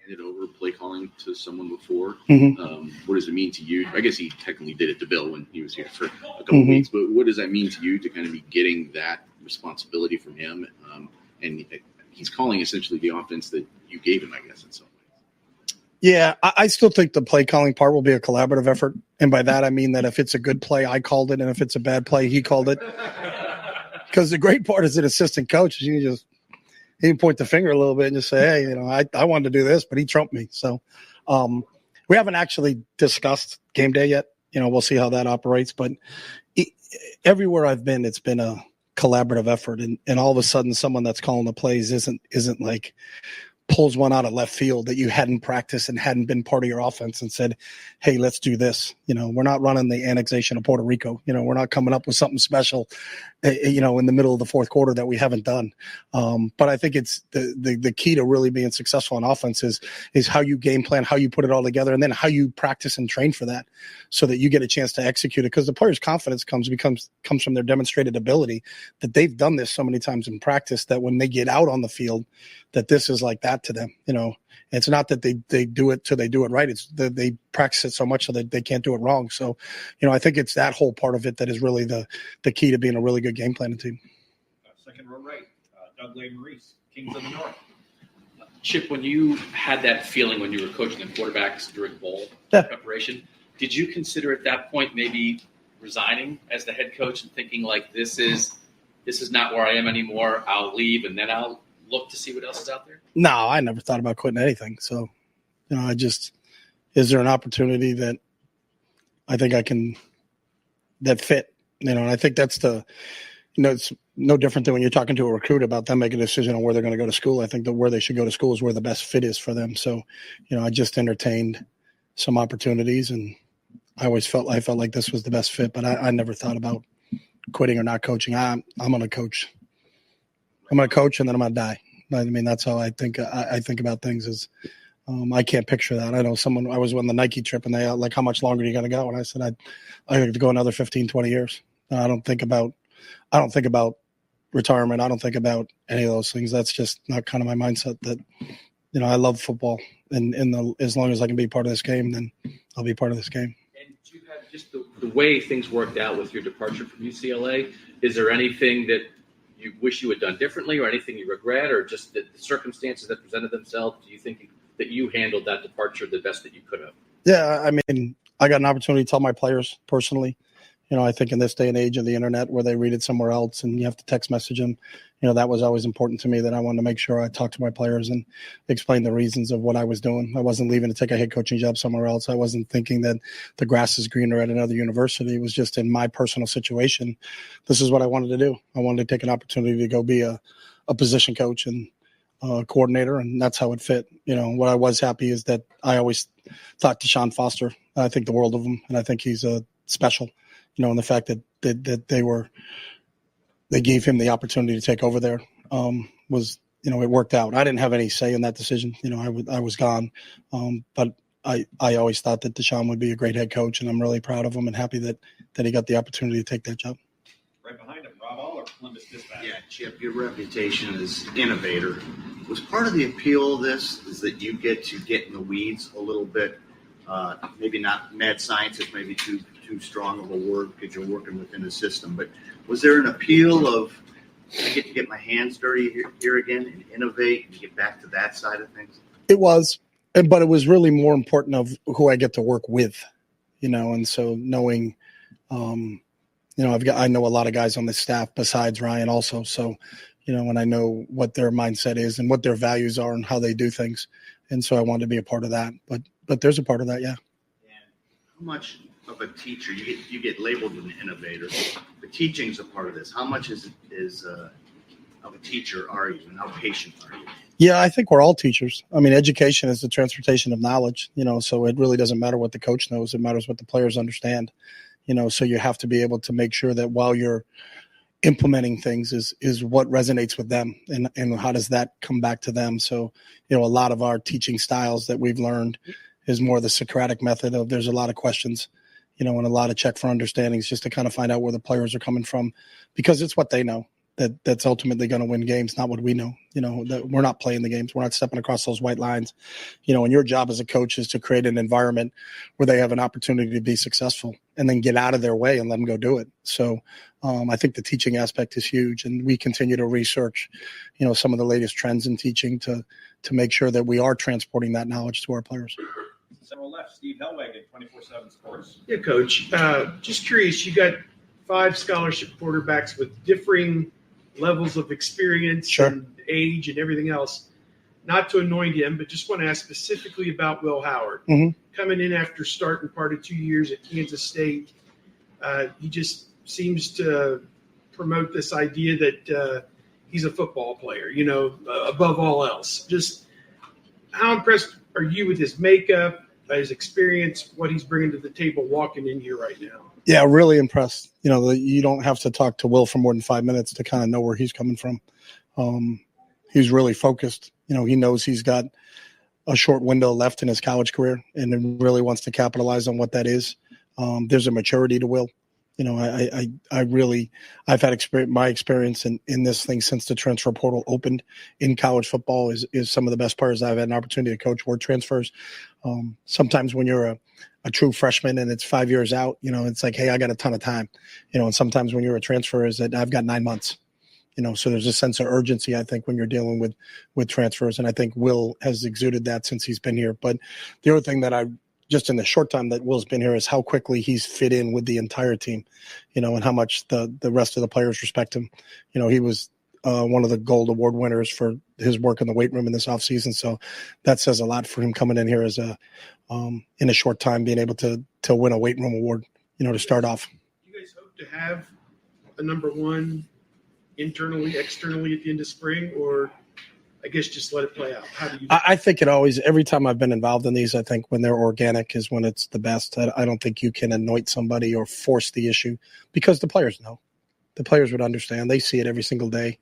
Handed over play calling to someone before. Mm-hmm. What does it mean to you? I guess he technically did it to Bill when he was here for a couple of weeks, but what does that mean to you to kind of be getting that responsibility from him? And he's calling essentially the offense that you gave him, I guess, in some ways. Yeah, I still think the play calling part will be a collaborative effort. And by that, I mean that if it's a good play, I called it. And if it's a bad play, he called it. Because the great part as an assistant coach is you can point the finger a little bit and just say, hey, I wanted to do this, but he trumped me. So we haven't actually discussed game day yet. We'll see how that operates. But everywhere I've been, it's been a collaborative effort. And all of a sudden, someone that's calling the plays isn't like pulls one out of left field that you hadn't practiced and hadn't been part of your offense and said, hey, let's do this. We're not running the annexation of Puerto Rico. We're not coming up with something special, in the middle of the fourth quarter that we haven't done. But I think it's the key to really being successful in offense is how you game plan, how you put it all together, and then how you practice and train for that so that you get a chance to execute it. Because the player's confidence comes from their demonstrated ability that they've done this so many times in practice that when they get out on the field, that this is like that to them. It's not that they do it till they do it right. It's that they practice it so much so that they can't do it wrong. So, I think it's that whole part of it that is really the key to being a really good game planning team. Second row right, Doug Maurice, Kings of the North. Chip, when you had that feeling when you were coaching the quarterbacks during bowl preparation, did you consider at that point maybe resigning as the head coach and thinking like this is not where I am anymore, I'll leave and then I'll look to see what else is out there? No, I never thought about quitting anything. So, is there an opportunity that I think I can, that fit, and I think that's it's no different than when you're talking to a recruit about them making a decision on where they're going to go to school. I think that where they should go to school is where the best fit is for them. So, I just entertained some opportunities and I felt like this was the best fit, but I never thought about quitting or not coaching. I'm going to coach. I'm going to coach and then I'm going to die. I mean, that's how I think about things is I can't picture that. I know I was on the Nike trip and they like, how much longer are you going to go? And I said, I have to go another 15, 20 years. I don't think about retirement. I don't think about any of those things. That's just not kind of my mindset that, I love football and as long as I can be part of this game, then I'll be part of this game. And you have just the way things worked out with your departure from UCLA. Is there anything that you wish you had done differently or anything you regret or just the circumstances that presented themselves? Do you think that you handled that departure the best that you could have? Yeah, I mean, I got an opportunity to tell my players personally. I think in this day and age of the internet where they read it somewhere else and you have to text message them, that was always important to me that I wanted to make sure I talked to my players and explain the reasons of what I was doing. I wasn't leaving to take a head coaching job somewhere else. I wasn't thinking that the grass is greener at another university. It was just in my personal situation. This is what I wanted to do. I wanted to take an opportunity to go be a position coach and coordinator, and that's how it fit. What I was happy is that I always thought Deshaun Foster, I think the world of him, and I think he's special. And the fact that they gave him the opportunity to take over there was, it worked out. I didn't have any say in that decision. I was gone. But I always thought that Deshaun would be a great head coach, and I'm really proud of him and happy that he got the opportunity to take that job. Right behind him, Rob Aller, Columbus Dispatch. Yeah, Chip, your reputation as innovator. Was part of the appeal of this is that you get to get in the weeds a little bit? Maybe not mad scientist, maybe too strong of a word because you're working within the system. But was there an appeal of I get to get my hands dirty here again and innovate and get back to that side of things? It was, but it was really more important of who I get to work with, and so knowing, I know a lot of guys on the staff besides Ryan also. So, and I know what their mindset is and what their values are and how they do things. And so I wanted to be a part of that, but there's a part of that. Yeah. How much of a teacher you get labeled an innovator, but teaching's a part of this. How much is of a teacher are you, and how patient are you? Yeah, I think we're all teachers. I mean, education is the transportation of knowledge, so it really doesn't matter what the coach knows. It matters what the players understand, so you have to be able to make sure that while you're implementing things is what resonates with them and how does that come back to them. So, a lot of our teaching styles that we've learned is more the Socratic method of there's a lot of questions, and a lot of check for understandings just to kind of find out where the players are coming from, because it's what they know that's ultimately going to win games, not what we know. That we're not playing the games. We're not stepping across those white lines, and your job as a coach is to create an environment where they have an opportunity to be successful and then get out of their way and let them go do it. So I think the teaching aspect is huge, and we continue to research, some of the latest trends in teaching to make sure that we are transporting that knowledge to our players. Central left, Steve Hellwagon, 24/7 Sports. Yeah, Coach. Just curious, you got 5 scholarship quarterbacks with differing levels of experience and age and everything else. Not to anoint him, but just want to ask specifically about Will Howard. Coming in after starting part of 2 years at Kansas State, he just seems to promote this idea that he's a football player, above all else. Just how impressed are you with his makeup, his experience, what he's bringing to the table walking in here right now? Yeah, really impressed. You don't have to talk to Will for more than 5 minutes to kind of know where he's coming from. He's really focused. He knows he's got a short window left in his college career and really wants to capitalize on what that is. There's a maturity to Will. I've had my experience in this thing since the transfer portal opened in college football is some of the best players I've had an opportunity to coach were transfers. Sometimes when you're a true freshman and it's 5 years out, it's like, hey, I got a ton of time, and sometimes when you're a transfer is that I've got 9 months, so there's a sense of urgency, I think, when you're dealing with transfers. And I think Will has exuded that since he's been here. But the other thing that just in the short time that Will's been here is how quickly he's fit in with the entire team, and how much the rest of the players respect him. He was one of the gold award winners for his work in the weight room in this offseason. So that says a lot for him coming in here as in a short time, being able to win a weight room award, to start off. Do you guys hope to have a number one internally, externally at the end of spring, or I guess just let it play out? How do you? I think every time I've been involved in these, I think when they're organic is when it's the best. I don't think you can anoint somebody or force the issue because the players know. The players would understand. They see it every single day.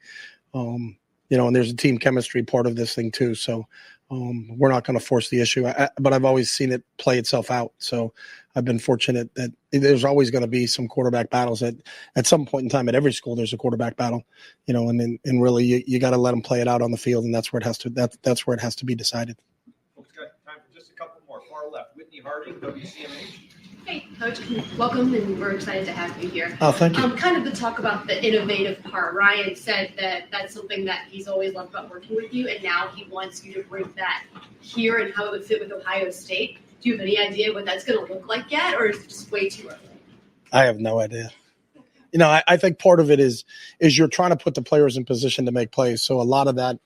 And there's a team chemistry part of this thing too. So we're not going to force the issue. But I've always seen it play itself out. So I've been fortunate that there's always going to be some quarterback battles. At some point in time at every school, there's a quarterback battle. And really you got to let them play it out on the field, and that's where it has to. That's where it has to be decided. Folks, got time for just a couple more. Far left, Whitney Harding, WCMH. Hey, Coach, welcome, and we're excited to have you here. Oh, thank you. Kind of to talk about the innovative part. Ryan said that that's something that he's always loved about working with you, and now he wants you to bring that here and how it would fit with Ohio State. Do you have any idea what that's going to look like yet, or is it just way too early? I have no idea. I think part of it is you're trying to put the players in position to make plays. So a lot of that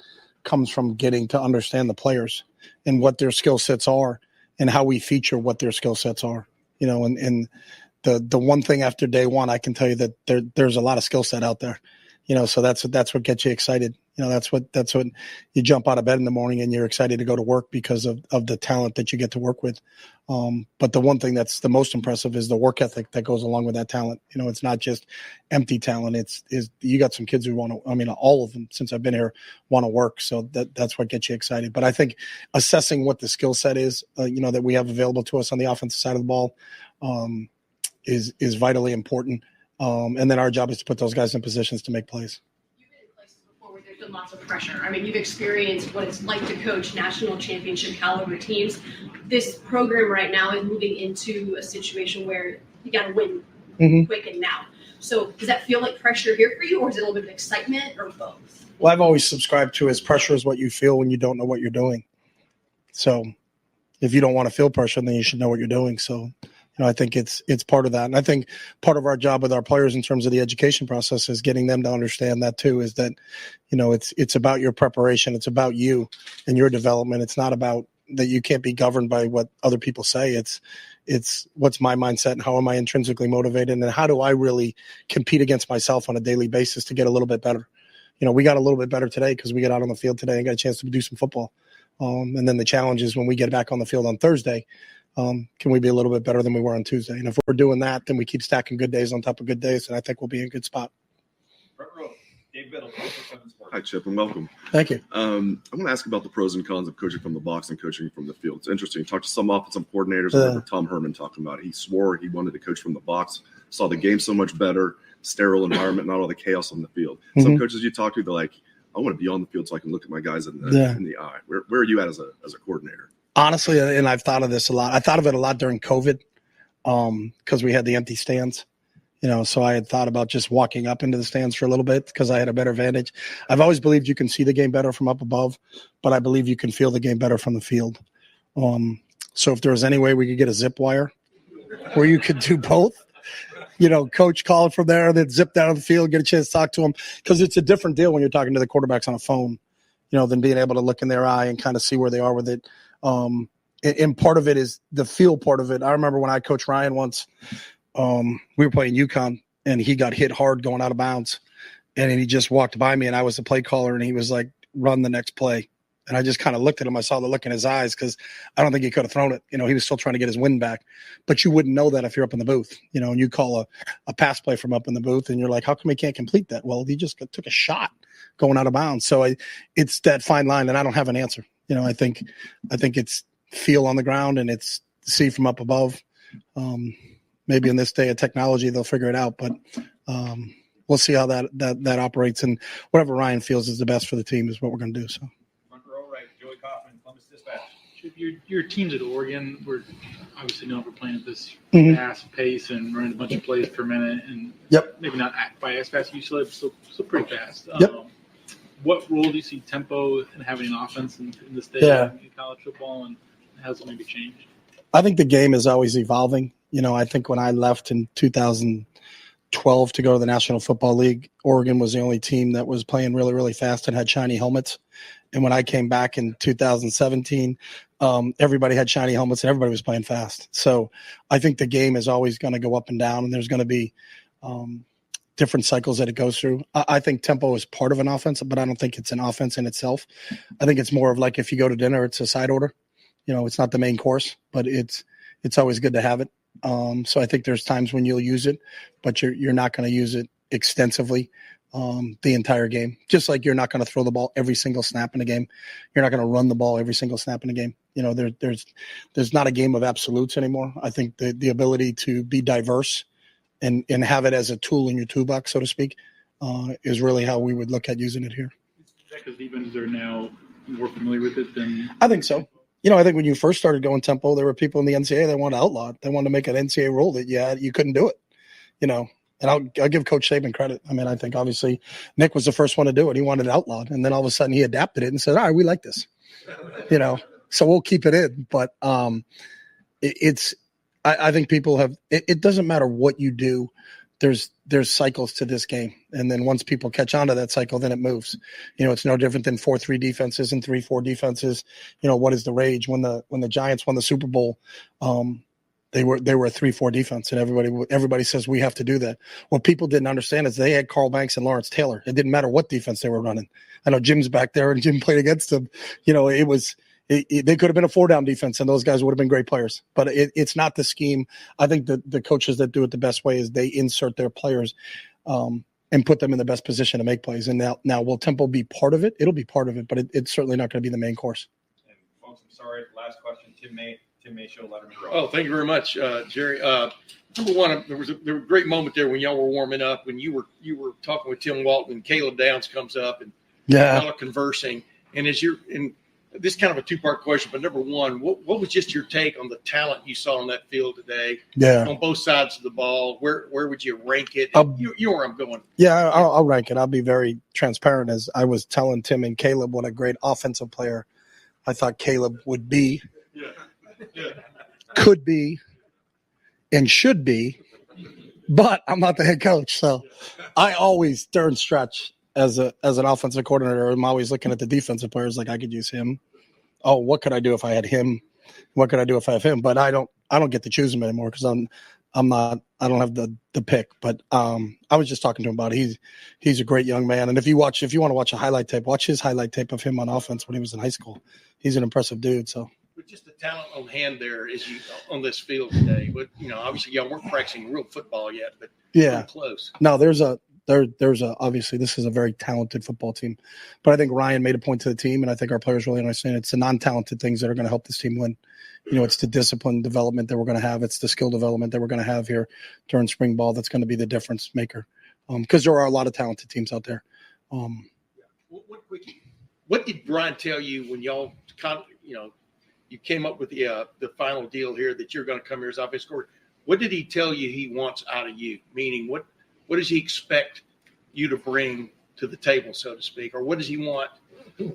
comes from getting to understand the players and what their skill sets are and how we feature what their skill sets are. And the one thing after day one, I can tell you that there's a lot of skill set out there, so that's what gets you excited, That's what you jump out of bed in the morning and you're excited to go to work because of the talent that you get to work with. But the one thing that's the most impressive is the work ethic that goes along with that talent. It's not just empty talent. It's you got some kids who want to, all of them since I've been here want to work. So that's what gets you excited. But I think assessing what the skill set is, that we have available to us on the offensive side of the ball, is vitally important. And then our job is to put those guys in positions to make plays. There's been lots of pressure. You've experienced what it's like to coach national championship caliber teams. This program right now is moving into a situation where you got to win quick and now. So does that feel like pressure here for you, or is it a little bit of excitement, or both? Well, I've always subscribed to is pressure is what you feel when you don't know what you're doing. So if you don't want to feel pressure, then you should know what you're doing. So I think it's part of that. And I think part of our job with our players in terms of the education process is getting them to understand that too, is that, it's about your preparation. It's about you and your development. It's not about that you can't be governed by what other people say. It's what's my mindset and how am I intrinsically motivated and how do I really compete against myself on a daily basis to get a little bit better. We got a little bit better today because we got out on the field today and got a chance to do some football. And then the challenge is when we get back on the field on Thursday, can we be a little bit better than we were on Tuesday? And if we're doing that, then we keep stacking good days on top of good days, and I think we'll be in a good spot. Front row, Dave Biddle, 7 Sports. Hi, Chip, and welcome. Thank you. I want to ask about the pros and cons of coaching from the box and coaching from the field. It's interesting. You talked to some offensive coordinators. I remember Tom Herman talking about it. He swore he wanted to coach from the box, saw the game so much better, sterile environment, not all the chaos on the field. Some coaches you talk to, they're like, I want to be on the field so I can look at my guys in the eye. Where are you at as a coordinator? Honestly, and I've thought of this a lot. I thought of it a lot during COVID because we had the empty stands. So I had thought about just walking up into the stands for a little bit because I had a better vantage. I've always believed you can see the game better from up above, but I believe you can feel the game better from the field. So if there was any way we could get a zip wire where you could do both, coach call it from there, then zip down to the field, get a chance to talk to them, because it's a different deal when you're talking to the quarterbacks on a phone, than being able to look in their eye and kind of see where they are with it. And part of it is the feel part of it. I remember when I coached Ryan once, we were playing UConn and he got hit hard going out of bounds and he just walked by me and I was the play caller and he was like, run the next play. And I just kind of looked at him. I saw the look in his eyes because I don't think he could have thrown it. He was still trying to get his wind back. But you wouldn't know that if you're up in the booth, and you call a pass play from up in the booth and you're like, how come he can't complete that? Well, he just took a shot going out of bounds. So it's that fine line and I don't have an answer. I think it's feel on the ground and it's see from up above. Maybe in this day of technology, they'll figure it out, but we'll see how that operates. And whatever Ryan feels is the best for the team is what we're going to do. So. Your teams at Oregon were obviously known for playing at this fast pace and running a bunch of plays per minute, and maybe not by as fast as UCLA, but still pretty fast. What role do you see tempo and having an offense in this day in college football, and how has it maybe changed? I think the game is always evolving. I think when I left in 2012 to go to the National Football League, Oregon was the only team that was playing really, really fast and had shiny helmets. And when I came back in 2017, everybody had shiny helmets and everybody was playing fast. So I think the game is always going to go up and down, and there's going to be different cycles that it goes through. I think tempo is part of an offense, but I don't think it's an offense in itself. I think it's more of like if you go to dinner, it's a side order. It's not the main course, but it's always good to have it. So I think there's times when you'll use it, but you're not going to use it extensively the entire game. Just like you're not going to throw the ball every single snap in a game. You're not going to run the ball every single snap in a game. There's not a game of absolutes anymore. I think the ability to be diverse and have it as a tool in your toolbox, so to speak, is really how we would look at using it here. Is that because defenses are now more familiar with it than? I think so. I think when you first started going tempo, there were people in the NCAA that wanted to outlaw it. They wanted to make an NCAA rule that you couldn't do it. And I'll give Coach Saban credit. I think obviously Nick was the first one to do it. He wanted it outlawed, and then all of a sudden he adapted it and said, "All right, we like this," So we'll keep it in. But I think people have. It doesn't matter what you do. There's cycles to this game, and then once people catch on to that cycle, then it moves. It's no different than 4-3 defenses and 3-4 defenses. What is the rage when the Giants won the Super Bowl? They were a 3-4 defense, and everybody says we have to do that. What people didn't understand is they had Carl Banks and Lawrence Taylor. It didn't matter what defense they were running. I know Jim's back there, and Jim played against them. You know, they could have been a 4-down defense, and those guys would have been great players. But it's not the scheme. I think the coaches that do it the best way is they insert their players and put them in the best position to make plays. And now will tempo be part of it? It'll be part of it, but it's certainly not going to be the main course. And folks, I'm sorry. Last question, Tim May, Show Letterman Row. Oh, thank you very much, Jerry. Number one, there was a great moment there when y'all were warming up, when you were talking with Tim Walton, and Caleb Downs comes up, and y'all are conversing. And this is kind of a two-part question, but number one, what was just your take on the talent you saw on that field today? Yeah. On both sides of the ball, where would you rank it? You know where I'm going. Yeah, I'll rank it. I'll be very transparent. As I was telling Tim and Caleb what a great offensive player I thought Caleb would be, could be, and should be, but I'm not the head coach. So I always, during stretch, as an offensive coordinator, I'm always looking at the defensive players like I could use him. Oh, what could I do if I had him? What could I do if I have him? But I don't get to choose him anymore because I don't have the pick. But I was just talking to him about it. He's a great young man. And if you want to watch a highlight tape, watch his highlight tape of him on offense when he was in high school. He's an impressive dude. So. But just the talent on hand there is on this field today. But obviously y'all weren't practicing real football yet, but yeah, close. No, there's obviously this is a very talented football team, but I think Ryan made a point to the team, and I think our players really understand it's the non-talented things that are going to help this team win. It's the discipline development that we're going to have. It's the skill development that we're going to have here during spring ball that's going to be the difference maker. Because there are a lot of talented teams out there. What did Brian tell you when y'all you came up with the final deal here that you're going to come here as offensive coordinator? What did he tell you he wants out of you? Meaning, what does he expect you to bring to the table, so to speak, or what does he want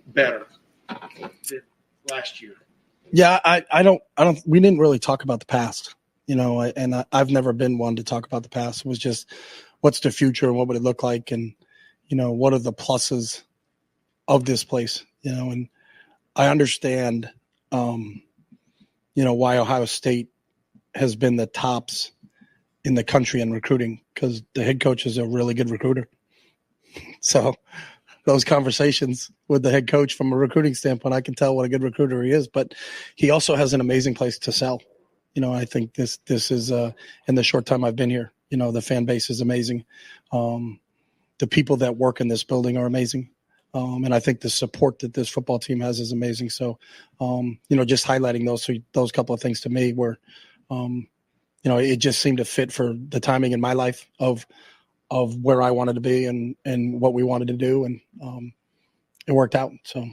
better than last year? Yeah, I don't. We didn't really talk about the past, and I've never been one to talk about the past. It was just, what's the future and what would it look like, and what are the pluses of this place, and I understand. Why Ohio State has been the tops in the country in recruiting, because the head coach is a really good recruiter. So those conversations with the head coach from a recruiting standpoint, I can tell what a good recruiter he is, but he also has an amazing place to sell. I think this is in the short time I've been here, the fan base is amazing. The people that work in this building are amazing. And I think the support that this football team has is amazing. So, just highlighting those couple of things to me where, it just seemed to fit for the timing in my life of where I wanted to be and what we wanted to do. And it worked out. So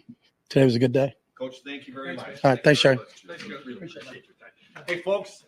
today was a good day. Coach, thank you very much. All right. Thanks, Sherry. Hey, folks,